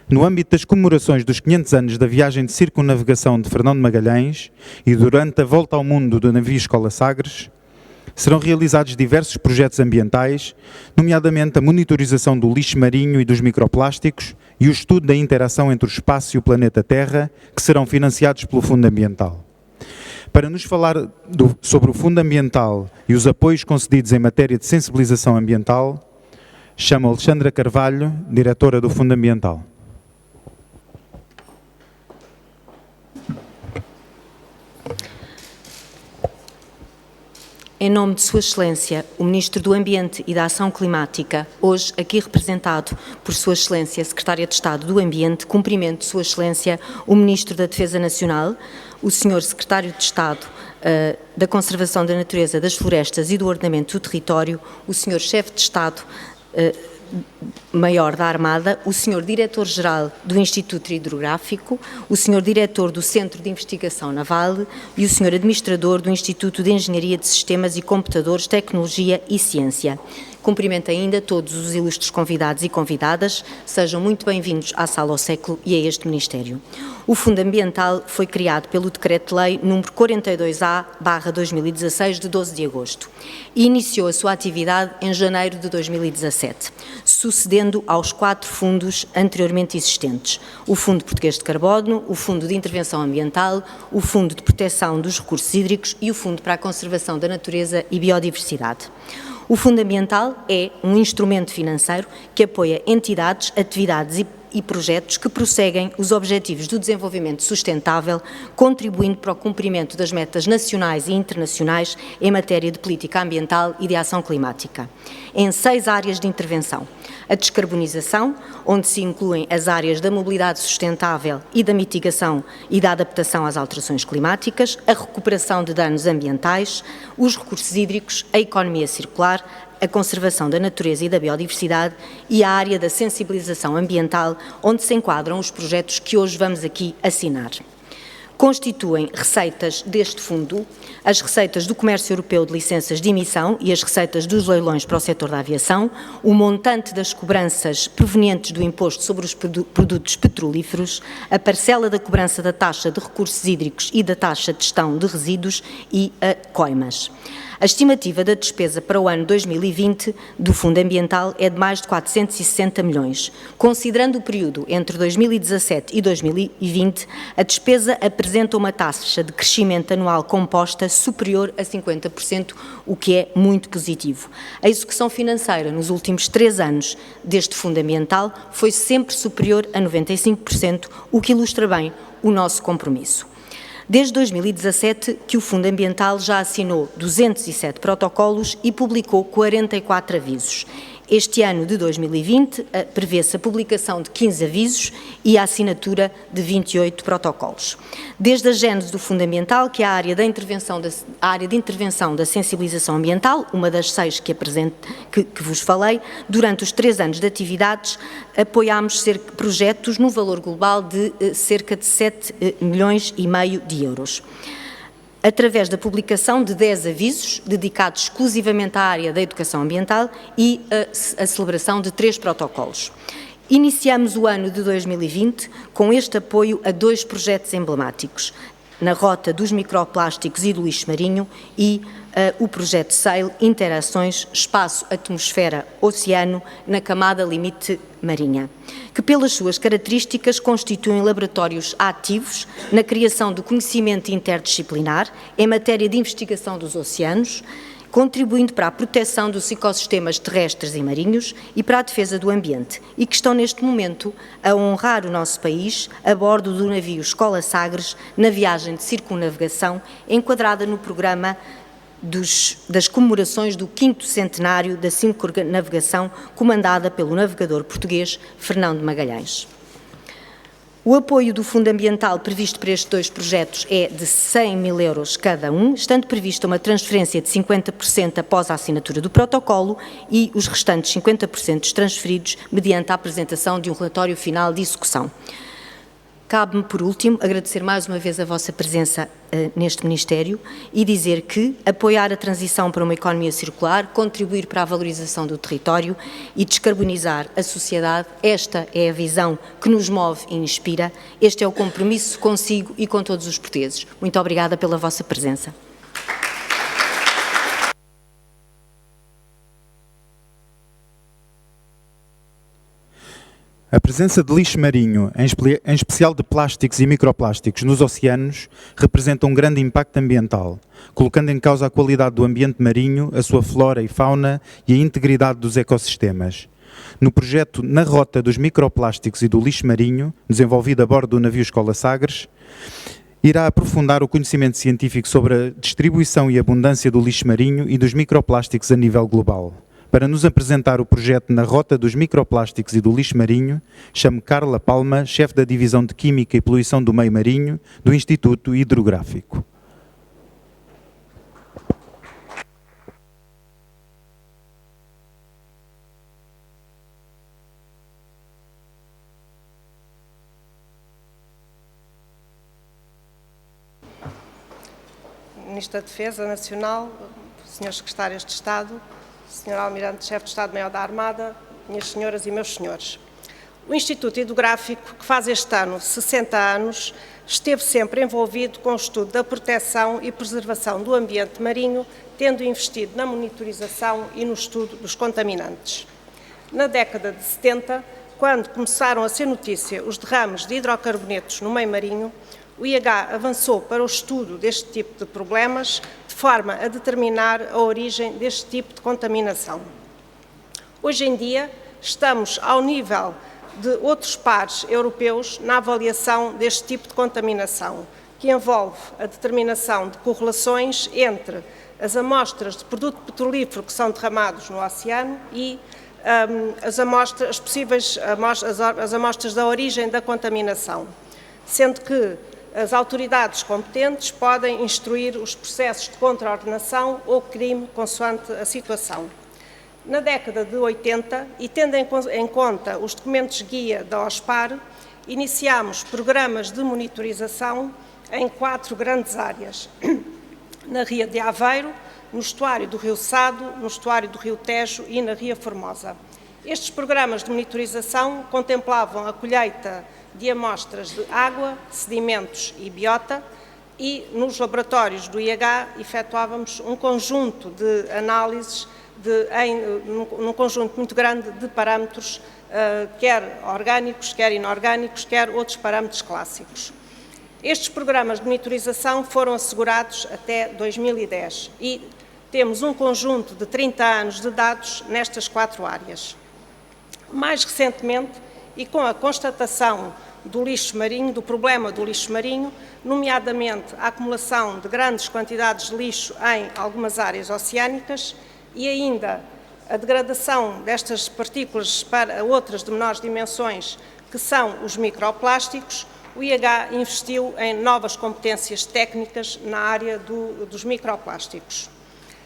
No âmbito das comemorações dos 500 anos da viagem de circunnavegação de Fernão de Magalhães e durante a volta ao mundo do navio Escola Sagres, serão realizados diversos projetos ambientais, nomeadamente a monitorização do lixo marinho e dos microplásticos e o estudo da interação entre o espaço e o planeta Terra, que serão financiados pelo Fundo Ambiental. Para nos falar sobre o Fundo Ambiental e os apoios concedidos em matéria de sensibilização ambiental, chamo Alexandra Carvalho, diretora do Fundo Ambiental. Em nome de Sua Excelência, o Ministro do Ambiente e da Ação Climática, hoje aqui representado por Sua Excelência, Secretária de Estado do Ambiente, cumprimento Sua Excelência, o Ministro da Defesa Nacional, o Sr. Secretário de Estado da Conservação da Natureza, das Florestas e do Ordenamento do Território, o Sr. Chefe de Estado Maior da Armada, o Sr. Diretor-Geral do Instituto Hidrográfico, o Sr. Diretor do Centro de Investigação Naval e o Sr. Administrador do Instituto de Engenharia de Sistemas e Computadores, Tecnologia e Ciência. Cumprimento ainda todos os ilustres convidados e convidadas, sejam muito bem-vindos à Sala ao Século e a este Ministério. O Fundo Ambiental foi criado pelo Decreto-Lei número 42A/2016 de 12 de agosto e iniciou a sua atividade em janeiro de 2017, sucedendo aos 4 fundos anteriormente existentes: o Fundo Português de Carbono, o Fundo de Intervenção Ambiental, o Fundo de Proteção dos Recursos Hídricos e o Fundo para a Conservação da Natureza e Biodiversidade. O Fundo Ambiental é um instrumento financeiro que apoia entidades, atividades e projetos que prosseguem os objetivos do desenvolvimento sustentável, contribuindo para o cumprimento das metas nacionais e internacionais em matéria de política ambiental e de ação climática, em 6 áreas de intervenção: a descarbonização, onde se incluem as áreas da mobilidade sustentável e da mitigação e da adaptação às alterações climáticas, a recuperação de danos ambientais, os recursos hídricos, a economia circular, a conservação da natureza e da biodiversidade e a área da sensibilização ambiental, onde se enquadram os projetos que hoje vamos aqui assinar. Constituem receitas deste fundo as receitas do Comércio Europeu de Licenças de Emissão e as receitas dos leilões para o setor da aviação, o montante das cobranças provenientes do imposto sobre os produtos petrolíferos, a parcela da cobrança da taxa de recursos hídricos e da taxa de gestão de resíduos e a coimas. A estimativa da despesa para o ano 2020 do Fundo Ambiental é de mais de 460 milhões. Considerando o período entre 2017 e 2020, a despesa apresenta uma taxa de crescimento anual composta superior a 50%, o que é muito positivo. A execução financeira nos últimos 3 anos deste Fundo Ambiental foi sempre superior a 95%, o que ilustra bem o nosso compromisso. Desde 2017 que o Fundo Ambiental já assinou 207 protocolos e publicou 44 avisos. Este ano de 2020 prevê-se a publicação de 15 avisos e a assinatura de 28 protocolos. Desde a gênese do Fundo Ambiental, que é a área de intervenção da sensibilização ambiental, uma das 6 que vos falei, durante os 3 anos de atividades apoiámos projetos no valor global de cerca de 7,5 milhões de euros. Através da publicação de 10 avisos dedicados exclusivamente à área da educação ambiental e a celebração de 3 protocolos. Iniciamos o ano de 2020 com este apoio a 2 projetos emblemáticos: na rota dos microplásticos e do lixo marinho e o projeto SAIL, Interações Espaço-Atmosfera-Oceano na camada limite marinha, que pelas suas características constituem laboratórios ativos na criação do conhecimento interdisciplinar em matéria de investigação dos oceanos, contribuindo para a proteção dos ecossistemas terrestres e marinhos e para a defesa do ambiente, e que estão neste momento a honrar o nosso país a bordo do navio Escola Sagres na viagem de circunnavegação enquadrada no programa das comemorações do 5º centenário da circunnavegação comandada pelo navegador português Fernão de Magalhães. O apoio do Fundo Ambiental previsto para estes 2 projetos é de 100 mil euros cada um, estando prevista uma transferência de 50% após a assinatura do protocolo e os restantes 50% transferidos mediante a apresentação de um relatório final de execução. Cabe-me, por último, agradecer mais uma vez a vossa presença neste Ministério e dizer que apoiar a transição para uma economia circular, contribuir para a valorização do território e descarbonizar a sociedade, esta é a visão que nos move e inspira, este é o compromisso consigo e com todos os portugueses. Muito obrigada pela vossa presença. A presença de lixo marinho, em especial de plásticos e microplásticos, nos oceanos, representa um grande impacto ambiental, colocando em causa a qualidade do ambiente marinho, a sua flora e fauna e a integridade dos ecossistemas. No projeto Na Rota dos Microplásticos e do Lixo Marinho, desenvolvido a bordo do navio Escola Sagres, irá aprofundar o conhecimento científico sobre a distribuição e abundância do lixo marinho e dos microplásticos a nível global. Para nos apresentar o projeto Na Rota dos Microplásticos e do Lixo Marinho, chamo Carla Palma, chefe da Divisão de Química e Poluição do Meio Marinho, do Instituto Hidrográfico. Ministro da Defesa Nacional, Srs. Secretários de Estado, Sr. Almirante-Chefe de Estado-Maior da Armada, minhas senhoras e meus senhores. O Instituto Hidrográfico, que faz este ano 60 anos, esteve sempre envolvido com o estudo da proteção e preservação do ambiente marinho, tendo investido na monitorização e no estudo dos contaminantes. Na década de 70, quando começaram a ser notícia os derrames de hidrocarbonetos no meio marinho, o IH avançou para o estudo deste tipo de problemas, de forma a determinar a origem deste tipo de contaminação. Hoje em dia, estamos ao nível de outros pares europeus na avaliação deste tipo de contaminação, que envolve a determinação de correlações entre as amostras de produto petrolífero que são derramados no oceano e as amostras da origem da contaminação, sendo que as autoridades competentes podem instruir os processos de contraordenação ou crime, consoante a situação. Na década de 80, e tendo em conta os documentos guia da OSPAR, iniciámos programas de monitorização em 4 grandes áreas: na Ria de Aveiro, no estuário do Rio Sado, no estuário do Rio Tejo e na Ria Formosa. Estes programas de monitorização contemplavam a colheita de amostras de água, sedimentos e biota, e nos laboratórios do IH efetuávamos um conjunto de análises num conjunto muito grande de parâmetros, quer orgânicos, quer inorgânicos, quer outros parâmetros clássicos. Estes programas de monitorização foram assegurados até 2010 e temos um conjunto de 30 anos de dados nestas 4 áreas. Mais recentemente, e com a constatação do lixo marinho, do problema do lixo marinho, nomeadamente a acumulação de grandes quantidades de lixo em algumas áreas oceânicas e ainda a degradação destas partículas para outras de menores dimensões, que são os microplásticos, o IH investiu em novas competências técnicas na área dos microplásticos.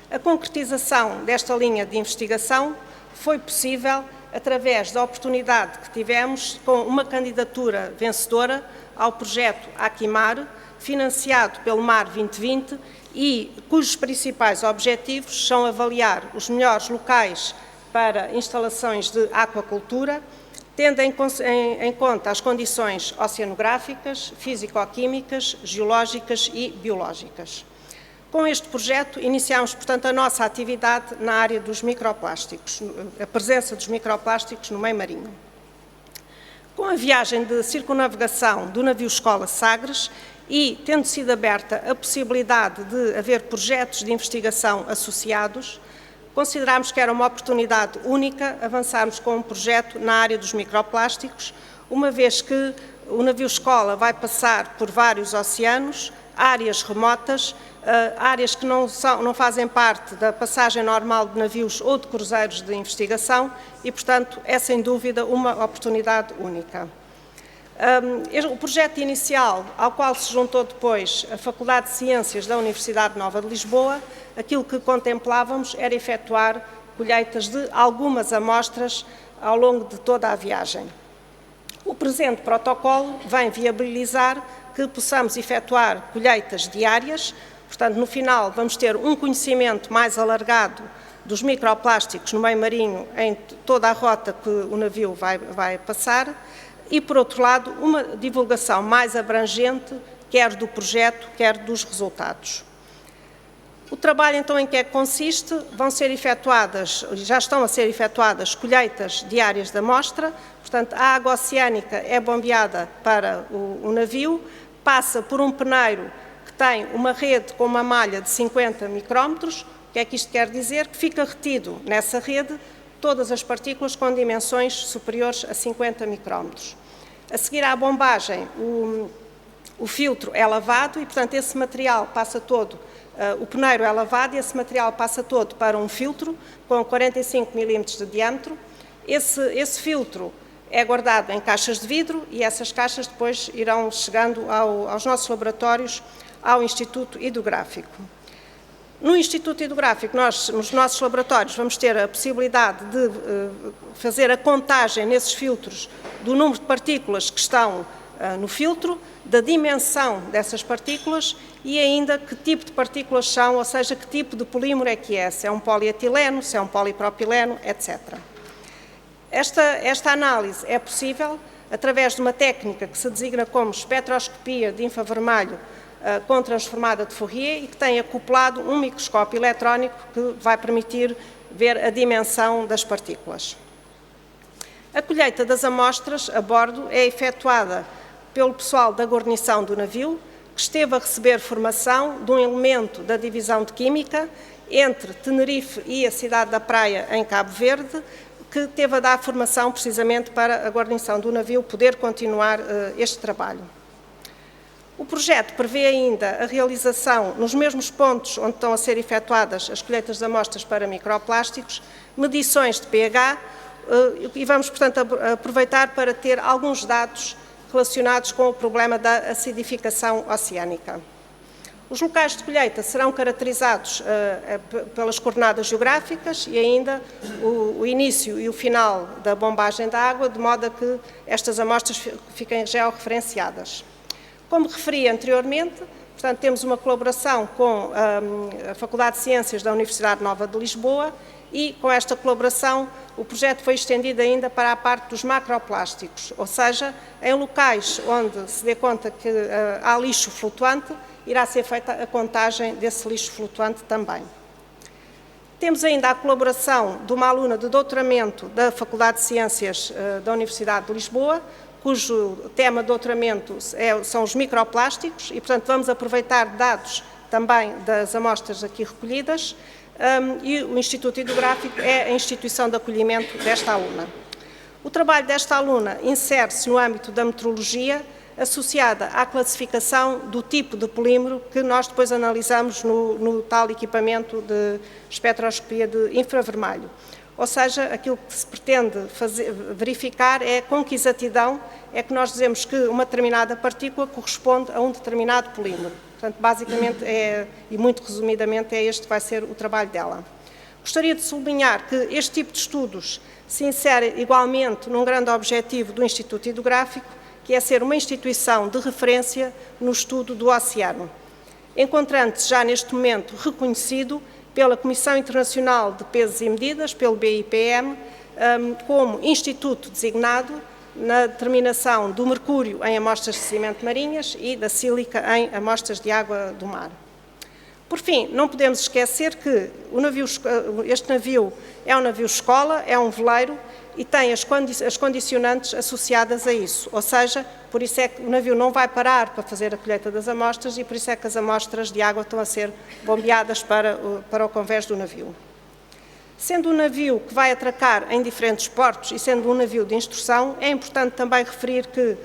A concretização desta linha de investigação foi possível através da oportunidade que tivemos com uma candidatura vencedora ao projeto Aquimar, financiado pelo MAR 2020 e cujos principais objetivos são avaliar os melhores locais para instalações de aquacultura, tendo em conta as condições oceanográficas, físico-químicas, geológicas e biológicas. Com este projeto, iniciamos, portanto, a nossa atividade na área dos microplásticos, a presença dos microplásticos no meio marinho. Com a viagem de circunnavegação do navio Escola Sagres e tendo sido aberta a possibilidade de haver projetos de investigação associados, considerámos que era uma oportunidade única avançarmos com um projeto na área dos microplásticos, uma vez que o navio Escola vai passar por vários oceanos, áreas remotas, áreas que não fazem parte da passagem normal de navios ou de cruzeiros de investigação e, portanto, é sem dúvida uma oportunidade única. O projeto inicial, ao qual se juntou depois a Faculdade de Ciências da Universidade Nova de Lisboa, aquilo que contemplávamos era efetuar colheitas de algumas amostras ao longo de toda a viagem. O presente protocolo vem viabilizar que possamos efetuar colheitas diárias, portanto, no final vamos ter um conhecimento mais alargado dos microplásticos no meio marinho em toda a rota que o navio vai passar e, por outro lado, uma divulgação mais abrangente, quer do projeto, quer dos resultados. O trabalho, então, em que é que consiste? Vão ser efetuadas, já estão a ser efetuadas, colheitas diárias da amostra, portanto, a água oceânica é bombeada para o navio, passa por um peneiro que tem uma rede com uma malha de 50 micrómetros. O que é que isto quer dizer? Que fica retido nessa rede todas as partículas com dimensões superiores a 50 micrómetros. A seguir à bombagem, o filtro é lavado e, portanto, esse material passa todo, o peneiro é lavado e esse material passa todo para um filtro com 45 milímetros de diâmetro. Esse filtro é guardado em caixas de vidro e essas caixas depois irão chegando aos nossos laboratórios, ao Instituto Hidrográfico. No Instituto Hidrográfico, nos nossos laboratórios, vamos ter a possibilidade de fazer a contagem nesses filtros do número de partículas que estão no filtro, da dimensão dessas partículas e ainda que tipo de partículas são, ou seja, que tipo de polímero é que é, se é um polietileno, se é um polipropileno, etc. Esta análise é possível através de uma técnica que se designa como espectroscopia de infravermelho com transformada de Fourier e que tem acoplado um microscópio eletrónico que vai permitir ver a dimensão das partículas. A colheita das amostras a bordo é efetuada pelo pessoal da guarnição do navio, que esteve a receber formação de um elemento da Divisão de Química entre Tenerife e a cidade da Praia, em Cabo Verde, que teve a dar formação precisamente para a guarnição do navio poder continuar este trabalho. O projeto prevê ainda a realização, nos mesmos pontos onde estão a ser efetuadas as colheitas de amostras para microplásticos, medições de pH e vamos, portanto, aproveitar para ter alguns dados relacionados com o problema da acidificação oceânica. Os locais de colheita serão caracterizados pelas coordenadas geográficas e ainda o início e o final da bombagem da água, de modo a que estas amostras fiquem georreferenciadas. Como referi anteriormente, portanto, temos uma colaboração com a Faculdade de Ciências da Universidade Nova de Lisboa e, com esta colaboração, o projeto foi estendido ainda para a parte dos macroplásticos, ou seja, em locais onde se dê conta que há lixo flutuante, irá ser feita a contagem desse lixo flutuante também. Temos ainda a colaboração de uma aluna de doutoramento da Faculdade de Ciências da Universidade de Lisboa, cujo tema de doutoramento são os microplásticos e, portanto, vamos aproveitar dados também das amostras aqui recolhidas e o Instituto Hidrográfico é a instituição de acolhimento desta aluna. O trabalho desta aluna insere-se no âmbito da metrologia associada à classificação do tipo de polímero que nós depois analisamos no tal equipamento de espectroscopia de infravermelho. Ou seja, aquilo que se pretende verificar é com que exatidão é que nós dizemos que uma determinada partícula corresponde a um determinado polímero. Portanto, basicamente, e muito resumidamente, é este que vai ser o trabalho dela. Gostaria de sublinhar que este tipo de estudos se insere igualmente num grande objetivo do Instituto Hidrográfico, que é ser uma instituição de referência no estudo do oceano, encontrando-se já neste momento reconhecido pela Comissão Internacional de Pesos e Medidas, pelo BIPM, como instituto designado na determinação do mercúrio em amostras de sedimento marinhas e da sílica em amostras de água do mar. Por fim, não podemos esquecer que este navio é um navio-escola, é um veleiro e tem as condicionantes associadas a isso, ou seja, por isso é que o navio não vai parar para fazer a colheita das amostras e por isso é que as amostras de água estão a ser bombeadas para o convés do navio. Sendo um navio que vai atracar em diferentes portos e sendo um navio de instrução, é importante também referir que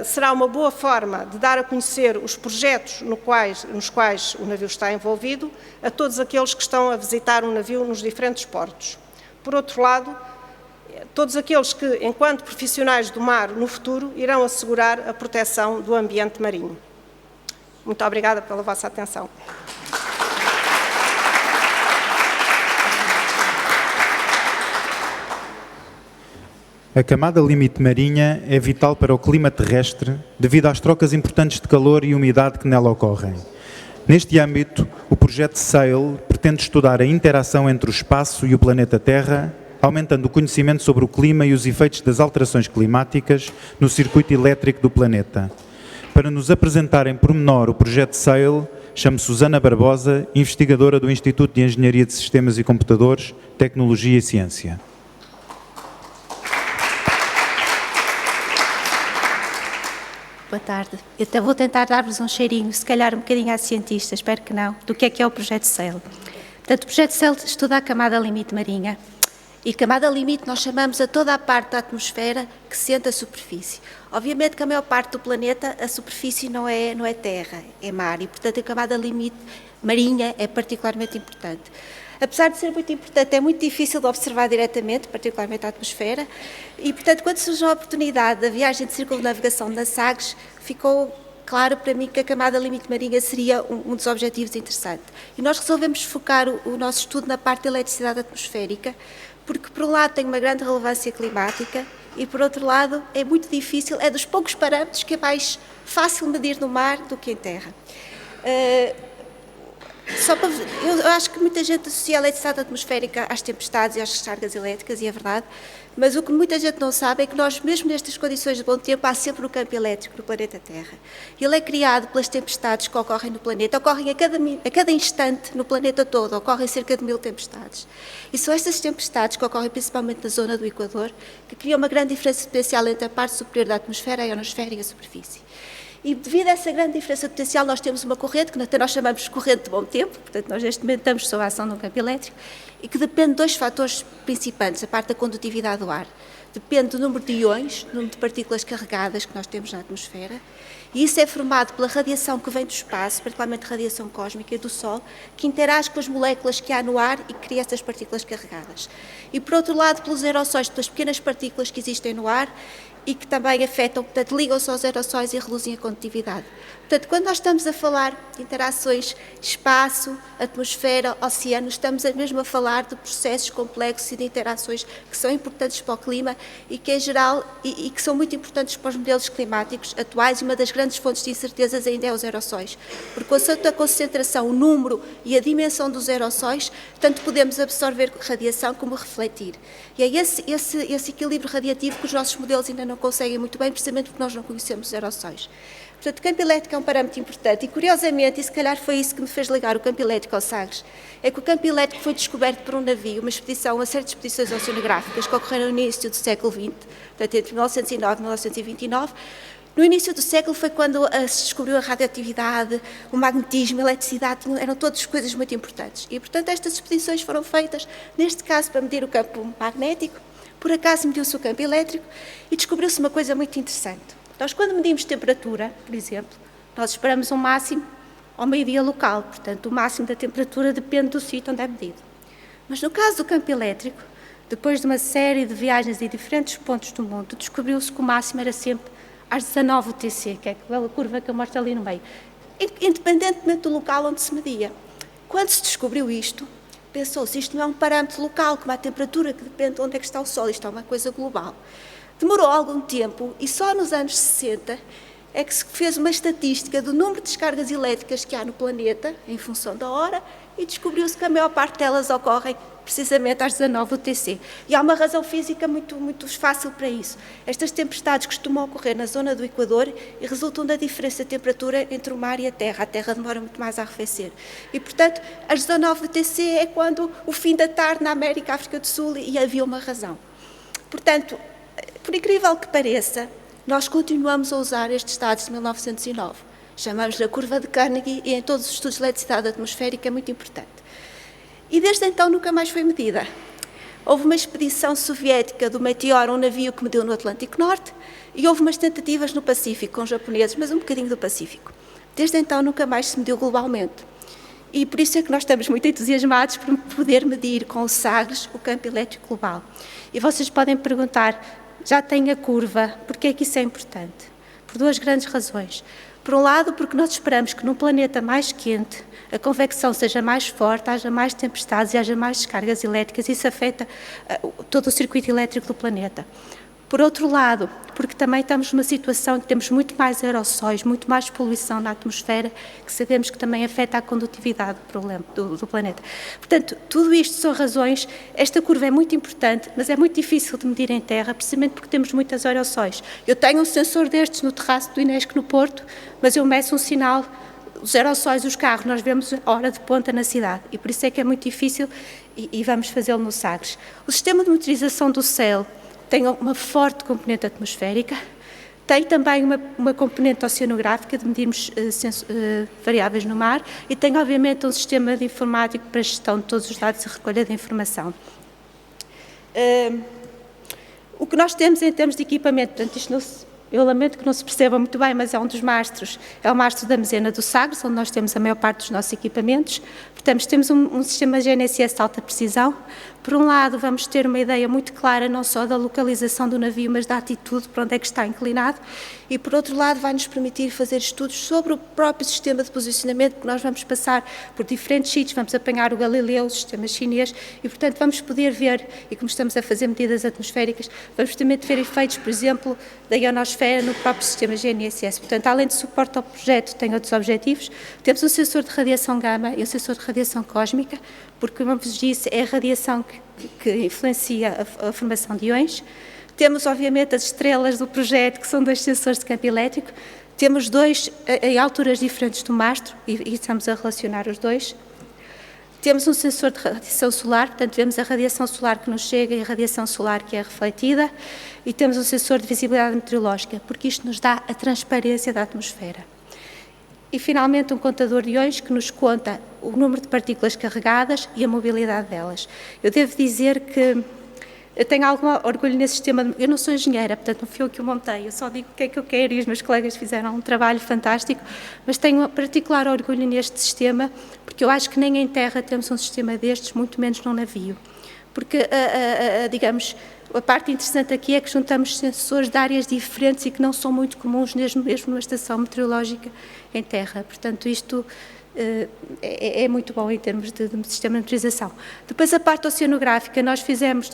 será uma boa forma de dar a conhecer os projetos nos quais o navio está envolvido a todos aqueles que estão a visitar o navio nos diferentes portos. Por outro lado, todos aqueles que, enquanto profissionais do mar, no futuro, irão assegurar a proteção do ambiente marinho. Muito obrigada pela vossa atenção. A camada limite marinha é vital para o clima terrestre devido às trocas importantes de calor e umidade que nela ocorrem. Neste âmbito, o projeto SAIL pretende estudar a interação entre o espaço e o planeta Terra, aumentando o conhecimento sobre o clima e os efeitos das alterações climáticas no circuito elétrico do planeta. Para nos apresentar em pormenor o projeto SAIL, chamo Susana Barbosa, investigadora do Instituto de Engenharia de Sistemas e Computadores, Tecnologia e Ciência. Boa tarde. Eu até vou tentar dar-vos um cheirinho, se calhar um bocadinho à cientista, espero que não, do que é o projeto SAIL. Portanto, o projeto SAIL estuda a camada limite marinha. E camada limite nós chamamos a toda a parte da atmosfera que sente a superfície. Obviamente que a maior parte do planeta, a superfície não é terra, é mar. E, portanto, a camada limite marinha é particularmente importante. Apesar de ser muito importante, é muito difícil de observar diretamente, particularmente a atmosfera, e, portanto, quando surgiu a oportunidade da viagem de circunnavegação na Sagres, ficou claro para mim que a camada limite marinha seria um dos objetivos interessantes. E nós resolvemos focar o nosso estudo na parte da eletricidade atmosférica, porque, por um lado, tem uma grande relevância climática e, por outro lado, é muito difícil, é dos poucos parâmetros que é mais fácil medir no mar do que em terra. Eu acho que muita gente associa a eletricidade atmosférica às tempestades e às descargas elétricas, e é verdade, mas o que muita gente não sabe é que nós, mesmo nestas condições de bom tempo, há sempre um campo elétrico no planeta Terra. Ele é criado pelas tempestades que ocorrem no planeta, ocorrem a cada instante no planeta todo, ocorrem cerca de 1000 tempestades. E são estas tempestades, que ocorrem principalmente na zona do Equador, que criam uma grande diferença potencial entre a parte superior da atmosfera, a ionosfera e a superfície. E devido a essa grande diferença potencial, nós temos uma corrente, que até nós chamamos de corrente de bom tempo, portanto nós neste momento estamos sob a ação de um campo elétrico, e que depende de dois fatores principais, a parte da condutividade do ar. Depende do número de íons, número de partículas carregadas que nós temos na atmosfera, e isso é formado pela radiação que vem do espaço, particularmente radiação cósmica e do Sol, que interage com as moléculas que há no ar e cria essas partículas carregadas. E por outro lado, pelos aerossóis, pelas pequenas partículas que existem no ar, e que também afetam, portanto, ligam-se aos aerossóis e reduzem a condutividade. Portanto, quando nós estamos a falar de interações espaço, atmosfera, oceano, estamos mesmo a falar de processos complexos e de interações que são importantes para o clima e que, em geral, e que são muito importantes para os modelos climáticos atuais, e uma das grandes fontes de incertezas ainda é os aerossóis. Porque, consoante a concentração, o número e a dimensão dos aerossóis, tanto podemos absorver radiação como refletir. E é esse equilíbrio radiativo que os nossos modelos ainda não conseguem muito bem, precisamente porque nós não conhecemos os aerossóis. Portanto, o campo elétrico é um parâmetro importante e, curiosamente, e se calhar foi isso que me fez ligar o campo elétrico ao Sagres, é que o campo elétrico foi descoberto por um navio, uma série de expedições oceanográficas que ocorreram no início do século XX, portanto, entre 1909 e 1929. No início do século foi quando se descobriu a radioatividade, o magnetismo, a eletricidade, eram todas coisas muito importantes. E, portanto, estas expedições foram feitas, neste caso, para medir o campo magnético. Por acaso mediu-se o campo elétrico e descobriu-se uma coisa muito interessante. Nós, quando medimos temperatura, por exemplo, nós esperamos um máximo ao meio-dia local, portanto, o máximo da temperatura depende do sítio onde é medido. Mas no caso do campo elétrico, depois de uma série de viagens em diferentes pontos do mundo, descobriu-se que o máximo era sempre às 19 UTC, que é aquela curva que eu mostro ali no meio, independentemente do local onde se media. Quando se descobriu isto, pensou-se, isto não é um parâmetro local, como a temperatura, que depende de onde é que está o Sol, isto é uma coisa global. Demorou algum tempo e só nos anos 60 é que se fez uma estatística do número de descargas elétricas que há no planeta, em função da hora, e descobriu-se que a maior parte delas ocorrem precisamente às 19 UTC. E há uma razão física muito fácil para isso. Estas tempestades costumam ocorrer na zona do Equador e resultam da diferença de temperatura entre o mar e a Terra. A Terra demora muito mais a arrefecer. E, portanto, às 19 UTC é quando o fim da tarde na América, África do Sul, e havia uma razão. Portanto, por incrível que pareça, nós continuamos a usar estes dados de 1909. Chamamos-lhe a curva de Carnegie e em todos os estudos de eletricidade atmosférica é muito importante. E desde então nunca mais foi medida. Houve uma expedição soviética do Meteor, um navio que mediu no Atlântico Norte, e houve umas tentativas no Pacífico com os japoneses, mas um bocadinho do Pacífico. Desde então nunca mais se mediu globalmente. E por isso é que nós estamos muito entusiasmados por poder medir com o Sagres o campo elétrico global. E vocês podem perguntar, já tem a curva, porque é que isso é importante? Por duas grandes razões. Por um lado, porque nós esperamos que num planeta mais quente a convecção seja mais forte, haja mais tempestades e haja mais descargas elétricas, isso afeta todo o circuito elétrico do planeta. Por outro lado, porque também estamos numa situação em que temos muito mais aerossóis, muito mais poluição na atmosfera, que sabemos que também afeta a condutividade do planeta. Portanto, tudo isto são razões, esta curva é muito importante, mas é muito difícil de medir em terra, precisamente porque temos muitas aerossóis. Eu tenho um sensor destes no terraço do INESC no Porto, mas eu meço um sinal, os aerossóis dos carros, nós vemos a hora de ponta na cidade, e por isso é que é muito difícil e vamos fazê-lo no Sagres. O sistema de monitorização do céu tem uma forte componente atmosférica, tem também uma componente oceanográfica de medirmos variáveis no mar e tem, obviamente, um sistema de informático para a gestão de todos os dados e recolha de informação. O que nós temos em termos de equipamento, portanto, isto eu lamento que não se perceba muito bem, mas é um dos mastros, é o mastro da Mesena do Sagres, onde nós temos a maior parte dos nossos equipamentos. Portanto, temos um sistema GNSS de alta precisão. Por um lado, vamos ter uma ideia muito clara, não só da localização do navio, mas da atitude, para onde é que está inclinado. E, por outro lado, vai-nos permitir fazer estudos sobre o próprio sistema de posicionamento, porque nós vamos passar por diferentes sítios, vamos apanhar o Galileu, o sistema chinês, e, portanto, vamos poder ver, e como estamos a fazer medidas atmosféricas, vamos também ver efeitos, por exemplo, da ionosfera no próprio sistema GNSS. Portanto, além de suporte ao projeto, tem outros objetivos. Temos um sensor de radiação gama e um sensor de radiação cósmica, porque, como vos disse, é a radiação que influencia a formação de íons. Temos, obviamente, as estrelas do projeto, que são 2 sensores de campo elétrico. Temos 2 em alturas diferentes do mastro e estamos a relacionar os 2. Temos um sensor de radiação solar, portanto, vemos a radiação solar que nos chega e a radiação solar que é refletida. E temos um sensor de visibilidade meteorológica, porque isto nos dá a transparência da atmosfera. E, finalmente, um contador de íons que nos conta o número de partículas carregadas e a mobilidade delas. Eu devo dizer que eu tenho algum orgulho nesse sistema. Eu não sou engenheira, portanto, não fui eu que o montei, eu só digo o que é que eu quero e os meus colegas fizeram um trabalho fantástico, mas tenho um particular orgulho neste sistema, porque eu acho que nem em terra temos um sistema destes, muito menos num navio. Porque, digamos, a parte interessante aqui é que juntamos sensores de áreas diferentes e que não são muito comuns, mesmo numa estação meteorológica em terra. Portanto, isto é muito bom em termos de sistema de monitorização. Depois, a parte oceanográfica, nós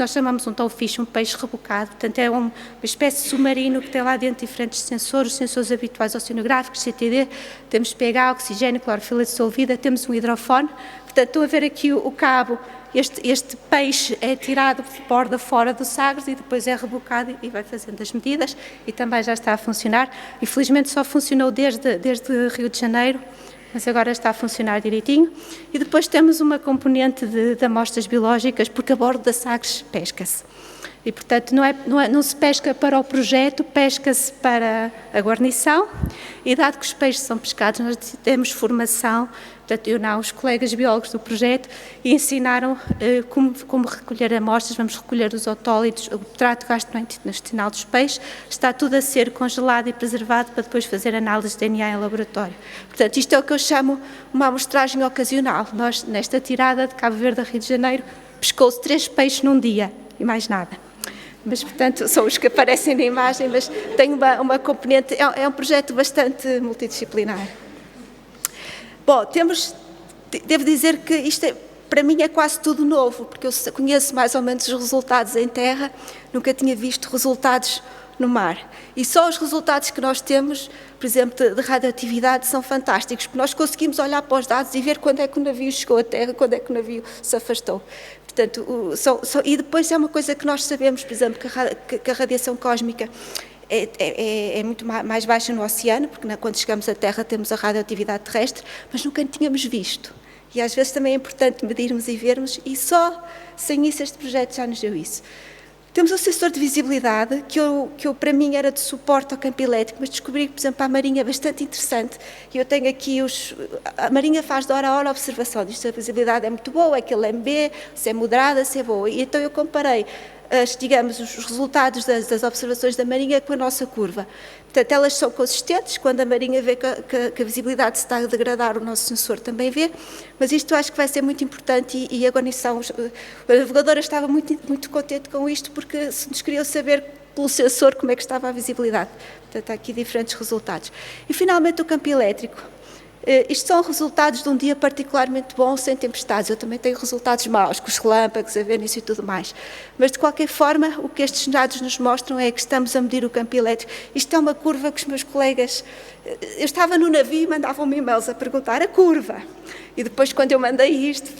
chamamos um towfish, um peixe rebocado, portanto, é uma espécie de submarino que tem lá dentro diferentes sensores, os sensores habituais oceanográficos, CTD, temos pH, oxigênio, clorofila dissolvida, temos um hidrofone. Portanto, estão a ver aqui o cabo. Este peixe é tirado de borda fora do Sagres e depois é rebocado e vai fazendo as medidas e também já está a funcionar. Infelizmente só funcionou desde Rio de Janeiro, mas agora está a funcionar direitinho. E depois temos uma componente de amostras biológicas, porque a bordo da Sagres pesca-se. E, portanto, não se pesca para o projeto, pesca-se para a guarnição. E, dado que os peixes são pescados, nós temos formação, portanto, eu não, os colegas biólogos do projeto, e ensinaram como recolher amostras. Vamos recolher os otólitos, o trato gastrointestinal dos peixes. Está tudo a ser congelado e preservado para depois fazer análise de DNA em laboratório. Portanto, isto é o que eu chamo uma amostragem ocasional. Nós, nesta tirada de Cabo Verde a Rio de Janeiro, pescou-se 3 peixes num dia e mais nada. Mas, portanto, são os que aparecem na imagem, mas tem uma componente, é um projeto bastante multidisciplinar. Bom, devo dizer que isto para mim é quase tudo novo, porque eu conheço mais ou menos os resultados em terra, nunca tinha visto resultados no mar. E só os resultados que nós temos, por exemplo, de radioatividade, são fantásticos, porque nós conseguimos olhar para os dados e ver quando é que o navio chegou à terra, quando é que o navio se afastou. Portanto, e depois é uma coisa que nós sabemos, por exemplo, que a radiação cósmica é muito mais baixa no oceano, porque quando chegamos à Terra temos a radioatividade terrestre, mas nunca tínhamos visto. E às vezes também é importante medirmos e vermos, e só sem isso este projeto já nos deu isso. Temos um sensor de visibilidade, que eu para mim era de suporte ao campo elétrico, mas descobri que, por exemplo, a Marinha é bastante interessante. E eu tenho aqui a Marinha faz de hora a hora a observação, diz se a visibilidade é muito boa, aquele MB, se é moderada, se é boa. E então eu comparei, digamos, os resultados das observações da Marinha com a nossa curva. Portanto, elas são consistentes, quando a Marinha vê que a visibilidade se está a degradar, o nosso sensor também vê, mas isto eu acho que vai ser muito importante e a guarnição, a navegadora estava muito contente com isto, porque nos queriam saber pelo sensor como é que estava a visibilidade. Portanto, há aqui diferentes resultados. E, finalmente, o campo elétrico. Isto são resultados de um dia particularmente bom, sem tempestades. Eu também tenho resultados maus, com os relâmpagos, a Vênus e tudo mais. Mas, de qualquer forma, o que estes dados nos mostram é que estamos a medir o campo elétrico. Isto é uma curva que os meus colegas... Eu estava no navio e mandavam-me e-mails a perguntar a curva. E depois, quando eu mandei isto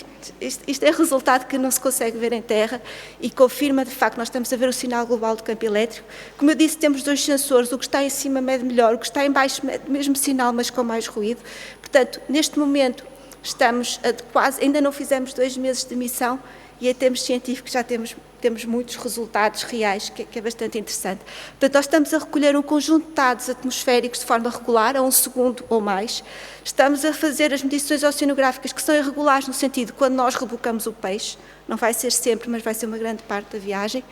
é resultado que não se consegue ver em terra e confirma, de facto, nós estamos a ver o sinal global do campo elétrico. Como eu disse, temos 2 sensores, o que está em cima mede melhor, o que está em baixo mede o mesmo sinal, mas com mais ruído. Portanto, neste momento, estamos ainda não fizemos 2 meses de missão e em termos científicos já temos muitos resultados reais, que é bastante interessante. Portanto, nós estamos a recolher um conjunto de dados atmosféricos de forma regular, a 1 segundo ou mais. Estamos a fazer as medições oceanográficas que são irregulares no sentido de quando nós rebocamos o peixe, não vai ser sempre, mas vai ser uma grande parte da viagem.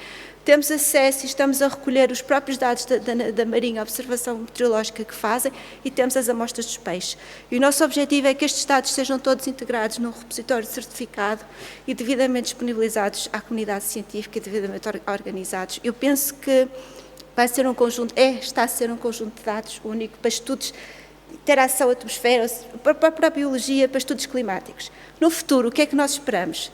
Temos acesso e estamos a recolher os próprios dados da Marinha, a observação meteorológica que fazem, e temos as amostras dos peixes. E o nosso objetivo é que estes dados sejam todos integrados num repositório certificado e devidamente disponibilizados à comunidade científica e devidamente organizados. Eu penso que vai ser está a ser um conjunto de dados único para estudos de interação atmosfera, para a biologia, para estudos climáticos. No futuro, o que é que nós esperamos?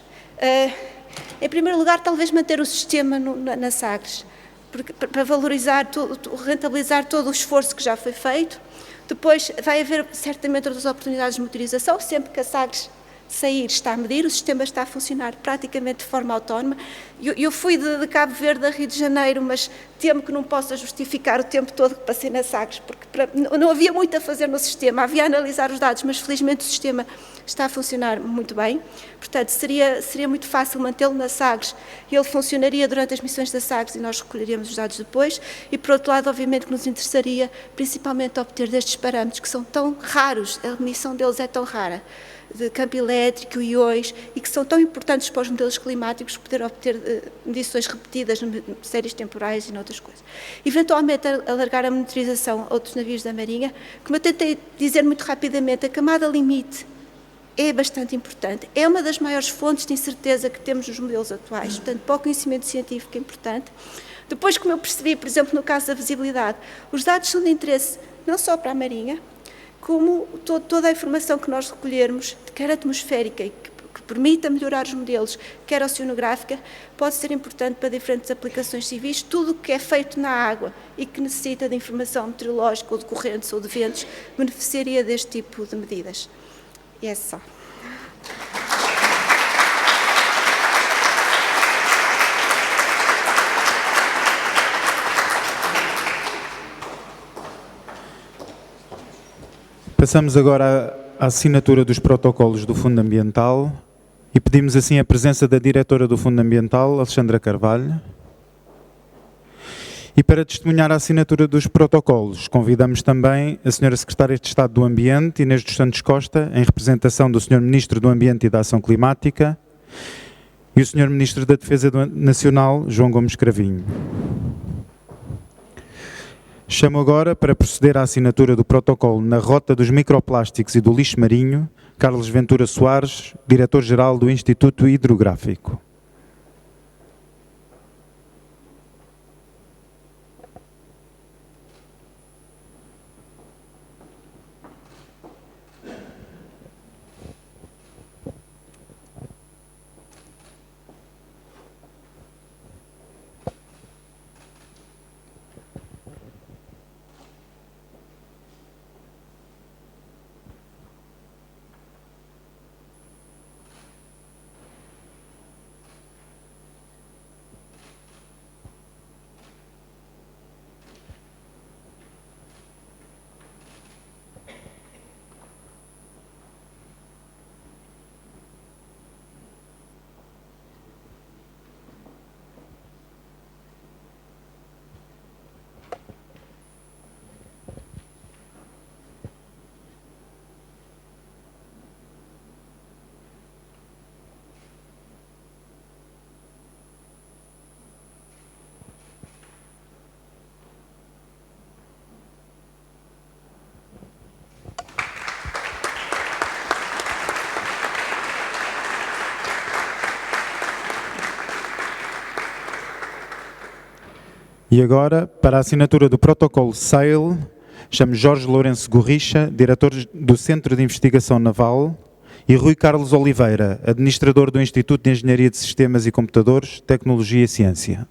Em primeiro lugar, talvez manter o sistema na Sagres, para valorizar, rentabilizar todo o esforço que já foi feito. Depois vai haver certamente outras oportunidades de motorização, sempre que a Sagres sair está a medir, o sistema está a funcionar praticamente de forma autónoma. Eu fui de Cabo Verde a Rio de Janeiro, mas temo que não possa justificar o tempo todo que passei na Sagres, porque não havia muito a fazer no sistema, havia a analisar os dados, mas felizmente o sistema está a funcionar muito bem. Portanto, seria muito fácil mantê-lo na Sagres, ele funcionaria durante as missões da Sagres e nós recolheríamos os dados depois. E, por outro lado, obviamente que nos interessaria principalmente obter destes parâmetros que são tão raros, a medição deles é tão rara, de campo elétrico, iões, e que são tão importantes para os modelos climáticos, poder obter medições repetidas em séries temporais e noutras coisas. Eventualmente, alargar a monitorização a outros navios da Marinha. Como eu tentei dizer muito rapidamente, a camada limite é bastante importante. É uma das maiores fontes de incerteza que temos nos modelos atuais, portanto, para o conhecimento científico é importante. Depois, como eu percebi, por exemplo, no caso da visibilidade, os dados são de interesse não só para a Marinha, como toda a informação que nós recolhermos, quer atmosférica e que permita melhorar os modelos, quer oceanográfica, pode ser importante para diferentes aplicações civis. Tudo o que é feito na água e que necessita de informação meteorológica ou de correntes ou de ventos beneficiaria deste tipo de medidas. E é só. Passamos agora à assinatura dos protocolos do Fundo Ambiental e pedimos assim a presença da diretora do Fundo Ambiental, Alexandra Carvalho. E para testemunhar a assinatura dos protocolos, convidamos também a Sra. Secretária de Estado do Ambiente, Inês dos Santos Costa, em representação do Sr. Ministro do Ambiente e da Ação Climática, e o Sr. Ministro da Defesa Nacional, João Gomes Cravinho. Chamo agora, para proceder à assinatura do protocolo na rota dos microplásticos e do lixo marinho, Carlos Ventura Soares, Diretor-Geral do Instituto Hidrográfico. E agora, para a assinatura do protocolo SAIL, Chamo Jorge Lourenço Gorricha, diretor do Centro de Investigação Naval, e Rui Carlos Oliveira, administrador do Instituto de Engenharia de Sistemas e Computadores, Tecnologia e Ciência.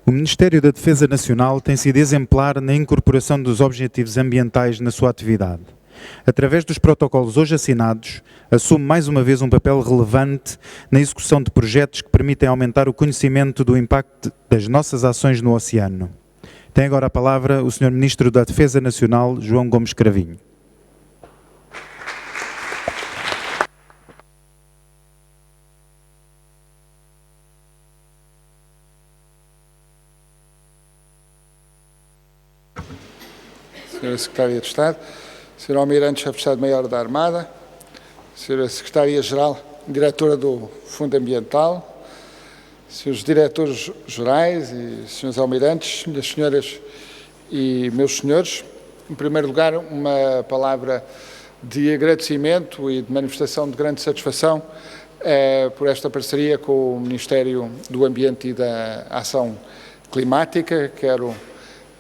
O Ministério da Defesa Nacional tem sido exemplar na incorporação dos objetivos ambientais na sua atividade. Através dos protocolos hoje assinados, assume mais uma vez um papel relevante na execução de projetos que permitem aumentar o conhecimento do impacto das nossas ações no oceano. Tem agora a palavra o Sr. Ministro da Defesa Nacional, João Gomes Cravinho. Sra. Secretária de Estado, Sr. Almirante-Chefe de Estado-Maior da Armada, Sra. Secretária-Geral, Diretora do Fundo Ambiental, Srs. Diretores-Gerais e Srs. Almirantes, minhas senhoras e meus senhores, em primeiro lugar, uma palavra de agradecimento e de manifestação de grande satisfação por esta parceria com o Ministério do Ambiente e da Ação Climática. Quero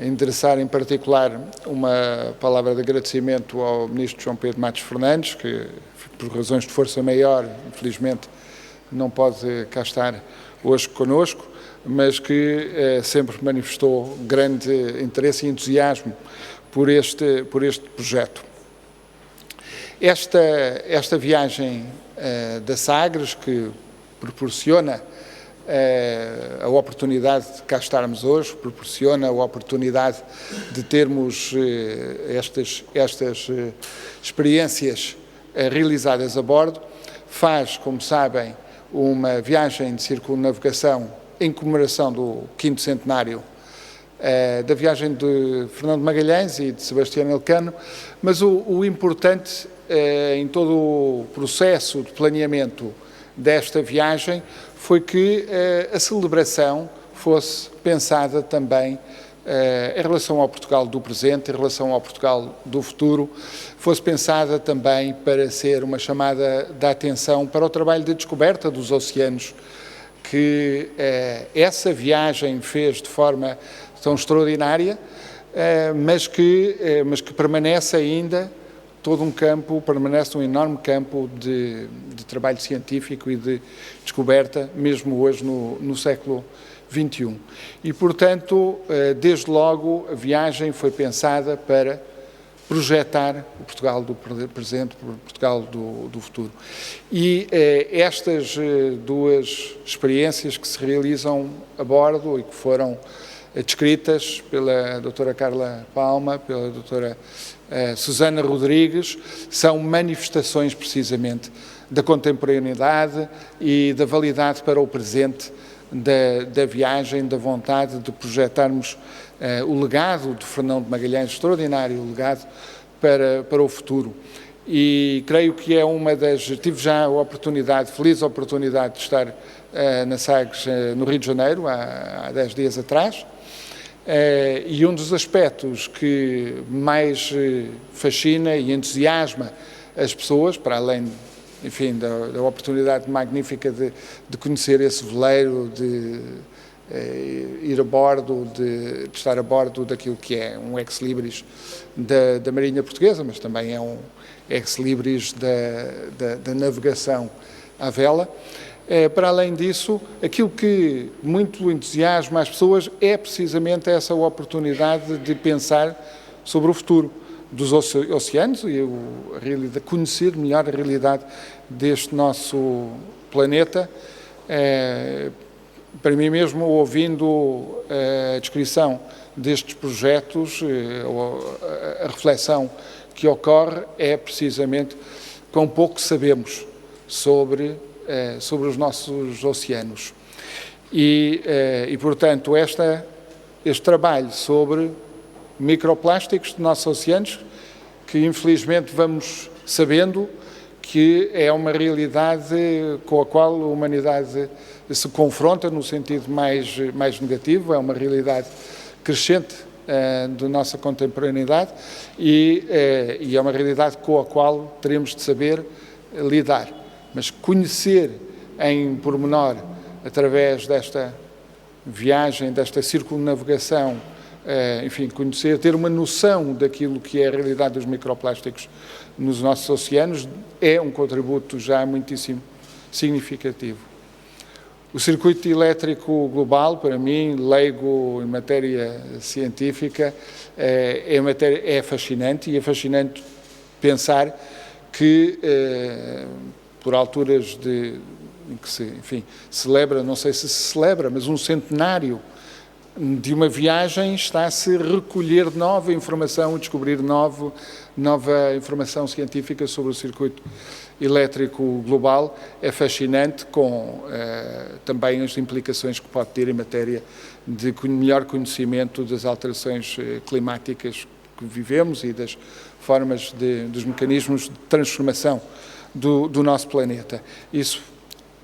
endereçar em particular uma palavra de agradecimento ao Ministro João Pedro Matos Fernandes, que por razões de força maior, infelizmente, não pode cá estar hoje conosco, mas que sempre manifestou grande interesse e entusiasmo por este projeto. Esta viagem da Sagres, que proporciona a oportunidade de cá estarmos hoje, proporciona a oportunidade de termos estas experiências realizadas a bordo. Faz, como sabem, uma viagem de circunnavegação em comemoração do 5º centenário da viagem de Fernando Magalhães e de Sebastião Elcano, mas o importante em todo o processo de planeamento desta viagem foi que a celebração fosse pensada também em relação ao Portugal do presente, em relação ao Portugal do futuro, fosse pensada também para ser uma chamada de atenção para o trabalho de descoberta dos oceanos que essa viagem fez de forma tão extraordinária, mas que permanece ainda todo um campo, permanece um enorme campo de trabalho científico e de descoberta, mesmo hoje no século XXI. E, portanto, desde logo a viagem foi pensada para projetar o Portugal do presente, o Portugal do futuro. E estas duas experiências que se realizam a bordo e que foram descritas pela doutora Carla Palma, pela doutora Susana Rodrigues, são manifestações precisamente da contemporaneidade e da validade para o presente da viagem, da vontade de projetarmos o legado de Fernão de Magalhães, extraordinário legado para o futuro. E creio que é uma das... Tive já a oportunidade, feliz oportunidade de estar na Sagres, no Rio de Janeiro, há 10 dias atrás, e um dos aspectos que mais fascina e entusiasma as pessoas, para além, enfim, da oportunidade magnífica de conhecer esse veleiro, de ir a bordo, de estar a bordo daquilo que é um ex-libris da Marinha Portuguesa, mas também é um ex-libris da navegação à vela. Para além disso, aquilo que muito entusiasma as pessoas é precisamente essa oportunidade de pensar sobre o futuro dos oceanos e conhecer melhor a realidade deste nosso planeta. Para mim mesmo, ouvindo a descrição destes projetos, a reflexão que ocorre é precisamente quão pouco sabemos sobre os nossos oceanos. E portanto, este trabalho sobre microplásticos de nossos oceanos, que infelizmente vamos sabendo que é uma realidade com a qual a humanidade se confronta no sentido mais negativo, é uma realidade crescente da nossa contemporaneidade e é uma realidade com a qual teremos de saber lidar. Mas conhecer em pormenor, através desta viagem, desta circunnavegação, enfim, conhecer, ter uma noção daquilo que é a realidade dos microplásticos nos nossos oceanos, é um contributo já muitíssimo significativo. O circuito elétrico global, para mim, leigo em matéria científica, é fascinante, e é fascinante pensar que por alturas em que se, enfim, celebra, não sei se celebra, mas um centenário de uma viagem, está-se a recolher nova informação, a descobrir nova informação científica sobre o circuito elétrico global. É fascinante, com também as implicações que pode ter em matéria de melhor conhecimento das alterações climáticas que vivemos e das formas dos mecanismos de transformação do nosso planeta. Isso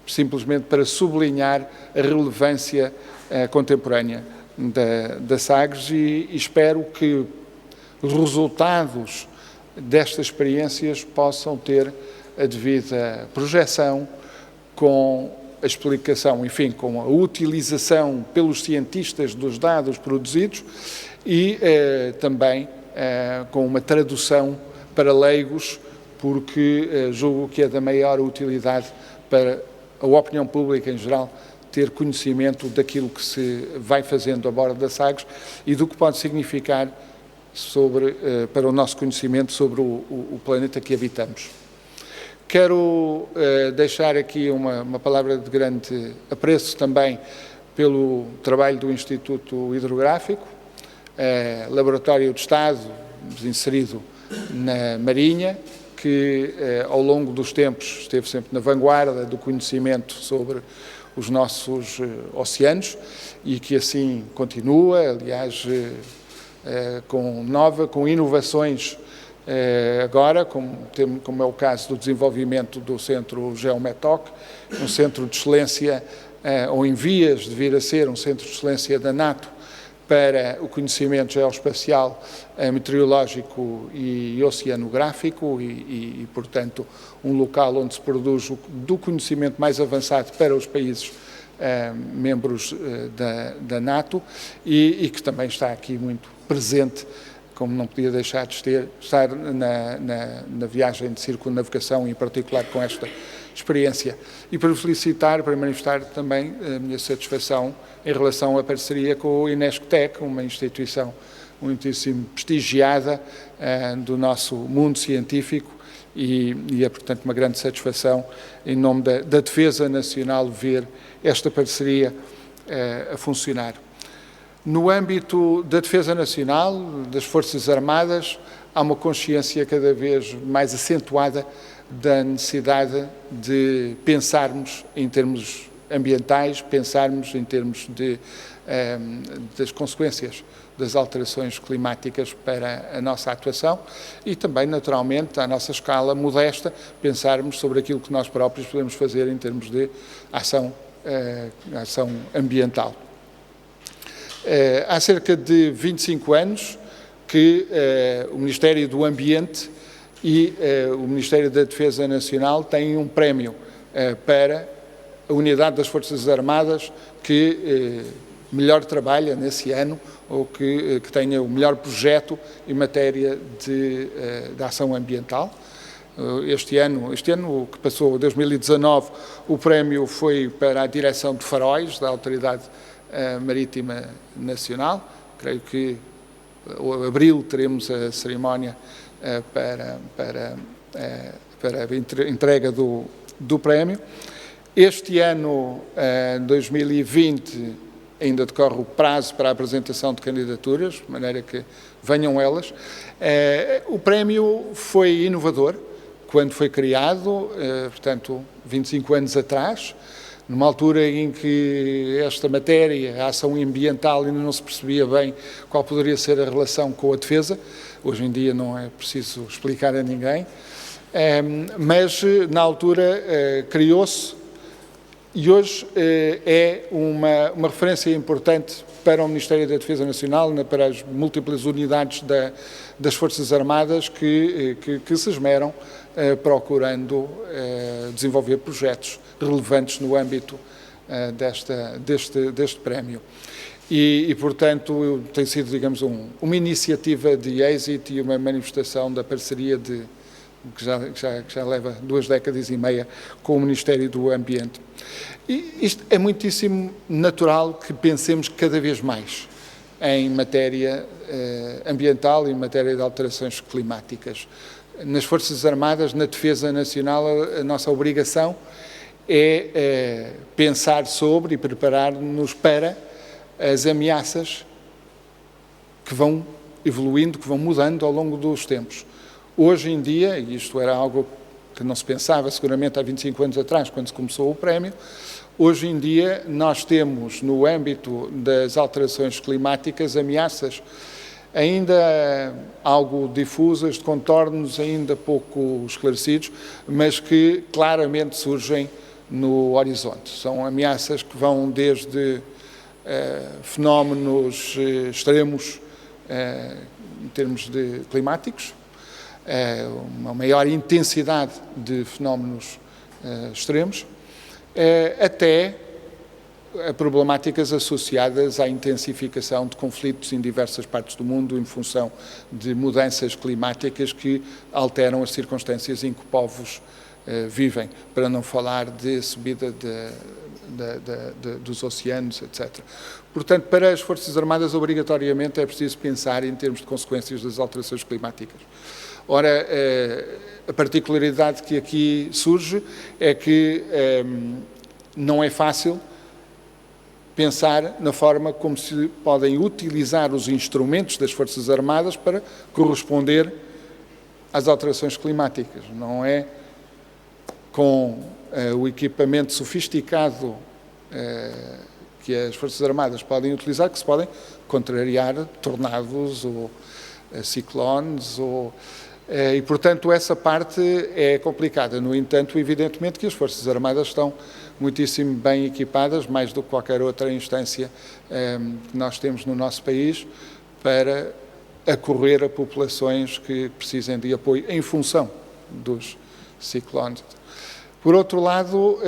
simplesmente para sublinhar a relevância contemporânea da Sagres, e espero que os resultados destas experiências possam ter a devida projeção, com a explicação, enfim, com a utilização pelos cientistas dos dados produzidos e também com uma tradução para leigos, porque julgo que é da maior utilidade para a opinião pública em geral ter conhecimento daquilo que se vai fazendo a bordo da Sagres e do que pode significar para o nosso conhecimento sobre o planeta que habitamos. Quero deixar aqui uma palavra de grande apreço também pelo trabalho do Instituto Hidrográfico, Laboratório de Estado, inserido na Marinha, que ao longo dos tempos esteve sempre na vanguarda do conhecimento sobre os nossos oceanos e que assim continua, aliás, com inovações agora, como é o caso do desenvolvimento do Centro Geometoc, um centro de excelência, ou em vias de vir a ser um centro de excelência da NATO para o conhecimento geoespacial, meteorológico e oceanográfico e, portanto, um local onde se produz do conhecimento mais avançado para os países membros da NATO e que também está aqui muito presente, como não podia deixar de estar na viagem de circunnavegação, em particular com esta experiência. E para felicitar, para manifestar também a minha satisfação em relação à parceria com o Inesctec, uma instituição muitíssimo prestigiada do nosso mundo científico e é, portanto, uma grande satisfação em nome da Defesa Nacional ver esta parceria a funcionar. No âmbito da Defesa Nacional, das Forças Armadas, há uma consciência cada vez mais acentuada da necessidade de pensarmos em termos ambientais, pensarmos em termos das consequências das alterações climáticas para a nossa atuação e também, naturalmente, à nossa escala modesta, pensarmos sobre aquilo que nós próprios podemos fazer em termos de ação ambiental. Há cerca de 25 anos que o Ministério do Ambiente e o Ministério da Defesa Nacional têm um prémio para a unidade das Forças Armadas que melhor trabalha nesse ano ou que tenha o melhor projeto em matéria de ação ambiental. Este ano que passou, 2019, o prémio foi para a Direção de Faróis, da Autoridade Marítima Nacional. Creio que em abril teremos a cerimónia para a entrega do prémio. Este ano, 2020, ainda decorre o prazo para a apresentação de candidaturas, de maneira que venham elas. O prémio foi inovador quando foi criado, portanto, 25 anos atrás, numa altura em que esta matéria, a ação ambiental, ainda não se percebia bem qual poderia ser a relação com a defesa. Hoje em dia não é preciso explicar a ninguém, mas na altura criou-se e hoje é uma referência importante para o Ministério da Defesa Nacional, para as múltiplas unidades das Forças Armadas que se esmeram procurando desenvolver projetos relevantes no âmbito deste prémio. E, portanto, tem sido, digamos, uma iniciativa de êxito e uma manifestação da parceria que já leva 2 décadas e meia com o Ministério do Ambiente. E isto é muitíssimo natural que pensemos cada vez mais em matéria ambiental e em matéria de alterações climáticas. Nas Forças Armadas, na Defesa Nacional, a nossa obrigação é pensar sobre e preparar-nos para as ameaças que vão evoluindo, que vão mudando ao longo dos tempos. Hoje em dia, e isto era algo que não se pensava seguramente há 25 anos atrás, quando se começou o prémio, hoje em dia nós temos no âmbito das alterações climáticas ameaças ainda algo difusas, de contornos ainda pouco esclarecidos, mas que claramente surgem no horizonte. São ameaças que vão desde fenómenos extremos em termos de climáticos, uma maior intensidade de fenómenos extremos, até a problemáticas associadas à intensificação de conflitos em diversas partes do mundo em função de mudanças climáticas que alteram as circunstâncias em que povos vivem, para não falar de subida dos oceanos, etc. Portanto, para as Forças Armadas, obrigatoriamente, é preciso pensar em termos de consequências das alterações climáticas. Ora, a particularidade que aqui surge é que não é fácil pensar na forma como se podem utilizar os instrumentos das Forças Armadas para corresponder às alterações climáticas. Não é com o equipamento sofisticado que as Forças Armadas podem utilizar que se podem contrariar tornados ou ciclones e, portanto, essa parte é complicada. No entanto, evidentemente que as Forças Armadas estão muitíssimo bem equipadas, mais do que qualquer outra instância que nós temos no nosso país, para acorrer a populações que precisem de apoio em função dos ciclones. Por outro lado,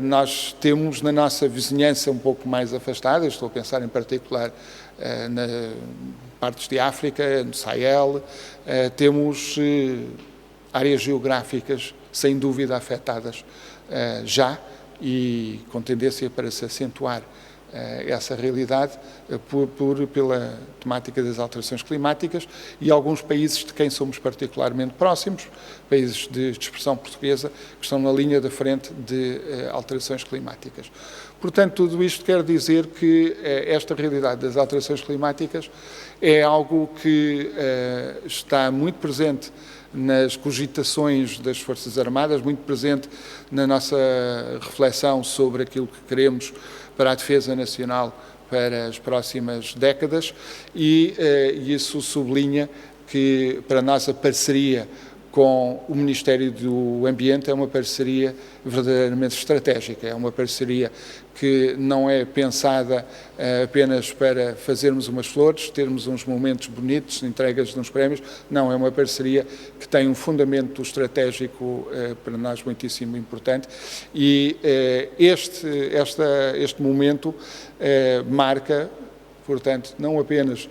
nós temos na nossa vizinhança um pouco mais afastada, estou a pensar em particular na partes de África, no Sahel, temos áreas geográficas sem dúvida afetadas já e com tendência para se acentuar essa realidade pela temática das alterações climáticas e alguns países de quem somos particularmente próximos, países de expressão portuguesa, que estão na linha da frente de alterações climáticas. Portanto, tudo isto quer dizer que esta realidade das alterações climáticas é algo que está muito presente nas cogitações das Forças Armadas, muito presente na nossa reflexão sobre aquilo que queremos para a defesa nacional para as próximas décadas e isso sublinha que para nós a parceria com o Ministério do Ambiente é uma parceria verdadeiramente estratégica, é uma parceria que não é pensada apenas para fazermos umas flores, termos uns momentos bonitos, entregas de uns prémios, não, é uma parceria que tem um fundamento estratégico para nós muitíssimo importante e este momento marca, portanto, não apenas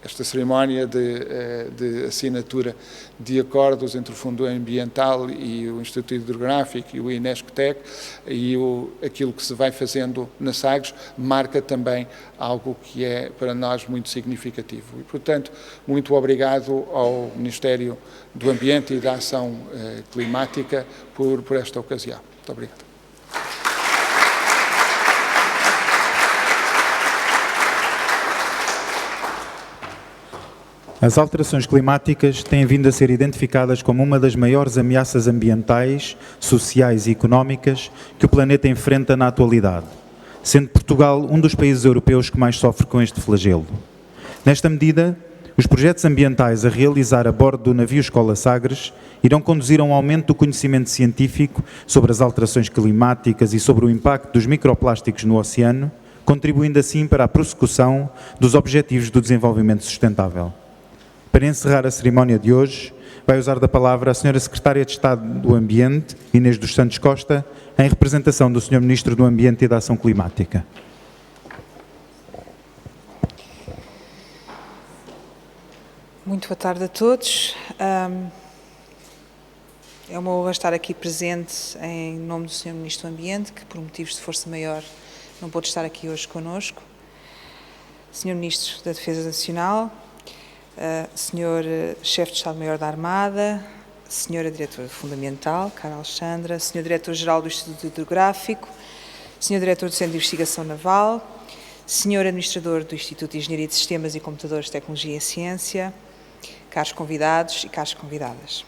esta cerimónia de assinatura de acordos entre o Fundo Ambiental e o Instituto Hidrográfico e o INESCTEC e aquilo que se vai fazendo na Sagres marca também algo que é para nós muito significativo. E, portanto, muito obrigado ao Ministério do Ambiente e da Ação Climática por esta ocasião. Muito obrigado. As alterações climáticas têm vindo a ser identificadas como uma das maiores ameaças ambientais, sociais e económicas que o planeta enfrenta na atualidade, sendo Portugal um dos países europeus que mais sofre com este flagelo. Nesta medida, os projetos ambientais a realizar a bordo do navio Escola Sagres irão conduzir a um aumento do conhecimento científico sobre as alterações climáticas e sobre o impacto dos microplásticos no oceano, contribuindo assim para a prossecução dos Objetivos do Desenvolvimento Sustentável. Para encerrar a cerimónia de hoje, vai usar da palavra a Sra. Secretária de Estado do Ambiente, Inês dos Santos Costa, em representação do Sr. Ministro do Ambiente e da Ação Climática. Muito boa tarde a todos. É uma honra estar aqui presente em nome do Sr. Ministro do Ambiente, que por motivos de força maior não pôde estar aqui hoje connosco. Sr. Ministro da Defesa Nacional, Sr. Chefe de Estado-Maior da Armada, Sra. Diretora do Fundo Ambiental, Cara Alexandra, Sr. Diretor-Geral do Instituto Hidrográfico, Sr. Diretor do Centro de Investigação Naval, Sr. Administrador do Instituto de Engenharia de Sistemas e Computadores, Tecnologia e Ciência, caros convidados e caras convidadas.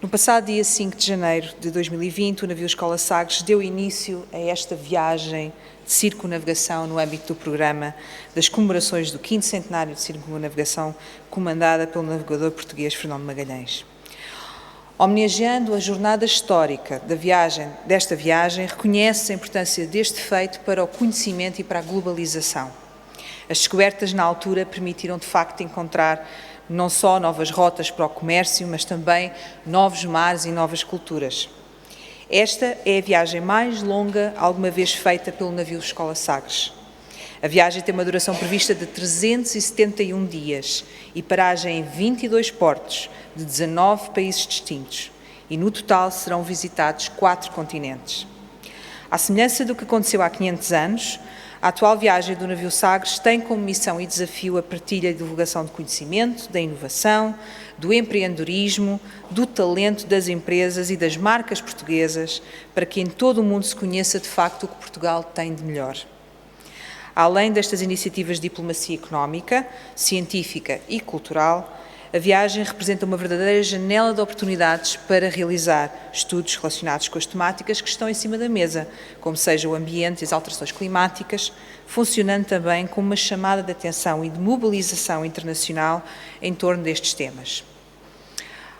No passado dia 5 de janeiro de 2020, o navio Escola Sagres deu início a esta viagem de circunnavegação no âmbito do programa das comemorações do 5º centenário de circunnavegação, comandada pelo navegador português Fernão de Magalhães. Homenageando a jornada histórica desta viagem, reconhece a importância deste feito para o conhecimento e para a globalização. As descobertas na altura permitiram, de facto, encontrar não só novas rotas para o comércio, mas também novos mares e novas culturas. Esta é a viagem mais longa alguma vez feita pelo navio Escola Sagres. A viagem tem uma duração prevista de 371 dias e paragem em 22 portos de 19 países distintos e no total serão visitados 4 continentes. À semelhança do que aconteceu há 500 anos, A atual viagem do navio Sagres tem como missão e desafio a partilha e divulgação de conhecimento, da inovação, do empreendedorismo, do talento das empresas e das marcas portuguesas, para que em todo o mundo se conheça de facto o que Portugal tem de melhor. Além destas iniciativas de diplomacia económica, científica e cultural, a viagem representa uma verdadeira janela de oportunidades para realizar estudos relacionados com as temáticas que estão em cima da mesa, como seja o ambiente e as alterações climáticas, funcionando também como uma chamada de atenção e de mobilização internacional em torno destes temas.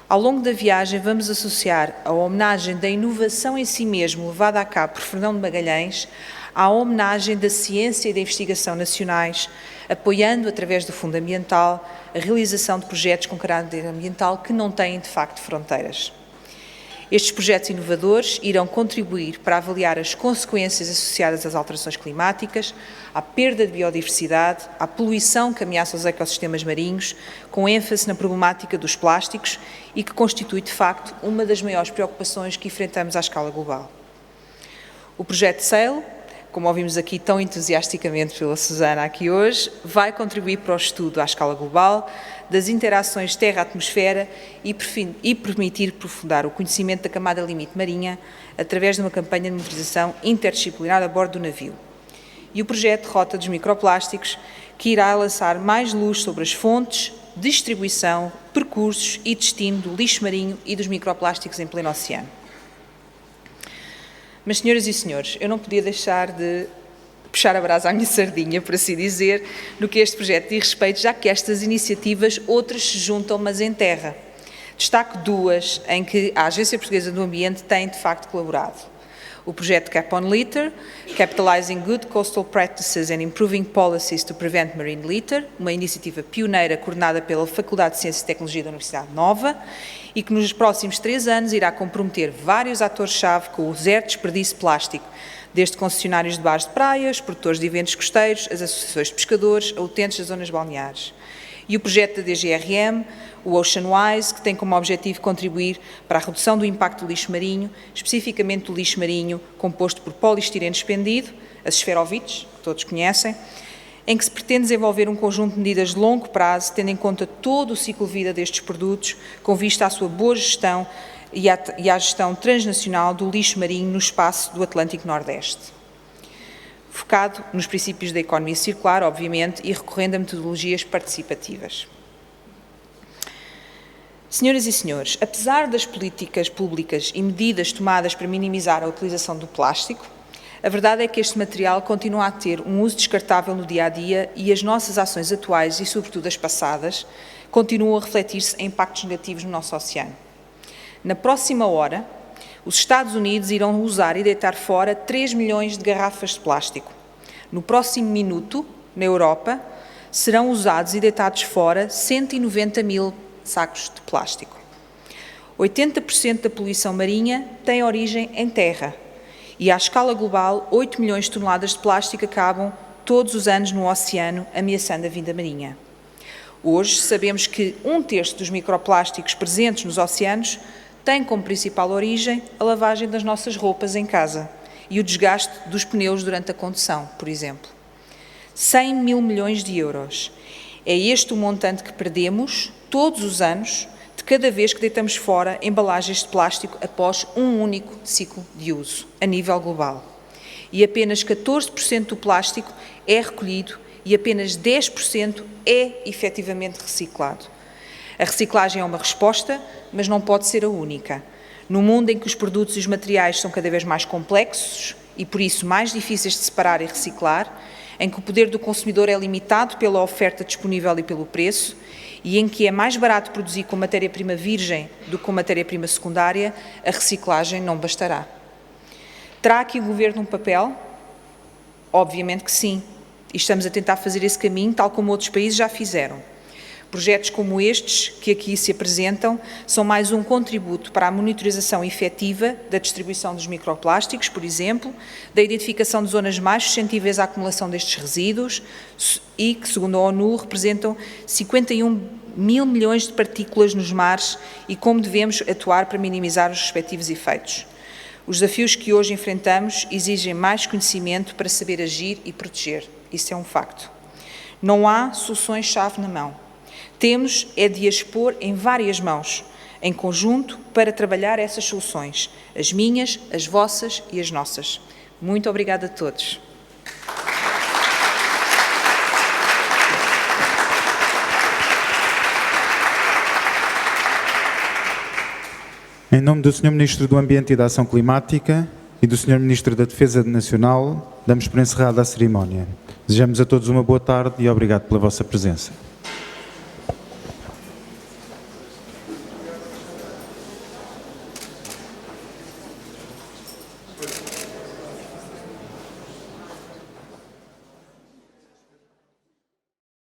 Ao longo da viagem, vamos associar a homenagem da inovação em si mesmo, levada a cabo por Fernão de Magalhães, à homenagem da ciência e da investigação nacionais, apoiando, através do Fundo Ambiental, a realização de projetos com caráter ambiental que não têm, de facto, fronteiras. Estes projetos inovadores irão contribuir para avaliar as consequências associadas às alterações climáticas, à perda de biodiversidade, à poluição que ameaça os ecossistemas marinhos, com ênfase na problemática dos plásticos e que constitui, de facto, uma das maiores preocupações que enfrentamos à escala global. O projeto SAIL, como ouvimos aqui tão entusiasticamente pela Susana aqui hoje, vai contribuir para o estudo à escala global das interações terra-atmosfera e permitir aprofundar o conhecimento da camada limite marinha através de uma campanha de monitorização interdisciplinar a bordo do navio. E o projeto Rota dos Microplásticos, que irá lançar mais luz sobre as fontes, distribuição, percursos e destino do lixo marinho e dos microplásticos em pleno oceano. Mas, senhoras e senhores, eu não podia deixar de puxar a brasa à minha sardinha, por assim dizer, no que este projeto diz respeito, já que estas iniciativas, outras se juntam, mas em terra. Destaco duas em que a Agência Portuguesa do Ambiente tem, de facto, colaborado. O projeto Cap on Litter, Capitalizing Good Coastal Practices and Improving Policies to Prevent Marine Litter, uma iniciativa pioneira coordenada pela Faculdade de Ciências e Tecnologia da Universidade Nova e que nos próximos 3 anos irá comprometer vários atores-chave com o zero desperdício plástico, desde concessionários de bares de praias, produtores de eventos costeiros, as associações de pescadores, a utentes das zonas balneares. E o projeto da DGRM, o Oceanwise, que tem como objetivo contribuir para a redução do impacto do lixo marinho, especificamente do lixo marinho composto por poliestireno expendido, as esferovites, que todos conhecem, em que se pretende desenvolver um conjunto de medidas de longo prazo, tendo em conta todo o ciclo de vida destes produtos, com vista à sua boa gestão e à gestão transnacional do lixo marinho no espaço do Atlântico Nordeste. Focado nos princípios da economia circular, obviamente, e recorrendo a metodologias participativas. Senhoras e senhores, apesar das políticas públicas e medidas tomadas para minimizar a utilização do plástico, a verdade é que este material continua a ter um uso descartável no dia-a-dia e as nossas ações atuais e, sobretudo, as passadas, continuam a refletir-se em impactos negativos no nosso oceano. Na próxima hora, os Estados Unidos irão usar e deitar fora 3 milhões de garrafas de plástico. No próximo minuto, na Europa, serão usados e deitados fora 190 mil sacos de plástico. 80% da poluição marinha tem origem em terra e, à escala global, 8 milhões de toneladas de plástico acabam todos os anos no oceano, ameaçando a vida marinha. Hoje, sabemos que 1/3 dos microplásticos presentes nos oceanos tem como principal origem a lavagem das nossas roupas em casa e o desgaste dos pneus durante a condução, por exemplo. 100 mil milhões de euros. É este o montante que perdemos todos os anos de cada vez que deitamos fora embalagens de plástico após um único ciclo de uso, a nível global. E apenas 14% do plástico é recolhido e apenas 10% é efetivamente reciclado. A reciclagem é uma resposta, mas não pode ser a única. No mundo em que os produtos e os materiais são cada vez mais complexos e, por isso, mais difíceis de separar e reciclar, em que o poder do consumidor é limitado pela oferta disponível e pelo preço, e em que é mais barato produzir com matéria-prima virgem do que com matéria-prima secundária, a reciclagem não bastará. Terá aqui o Governo um papel? Obviamente que sim. E estamos a tentar fazer esse caminho, tal como outros países já fizeram. Projetos como estes, que aqui se apresentam, são mais um contributo para a monitorização efetiva da distribuição dos microplásticos, por exemplo, da identificação de zonas mais suscetíveis à acumulação destes resíduos e que, segundo a ONU, representam 51 mil milhões de partículas nos mares e como devemos atuar para minimizar os respectivos efeitos. Os desafios que hoje enfrentamos exigem mais conhecimento para saber agir e proteger. Isso é um facto. Não há soluções-chave na mão. Temos é de as pôr em várias mãos, em conjunto, para trabalhar essas soluções. As minhas, as vossas e as nossas. Muito obrigada a todos. Em nome do Sr. Ministro do Ambiente e da Ação Climática e do Sr. Ministro da Defesa Nacional, damos por encerrada a cerimónia. Desejamos a todos uma boa tarde e obrigado pela vossa presença.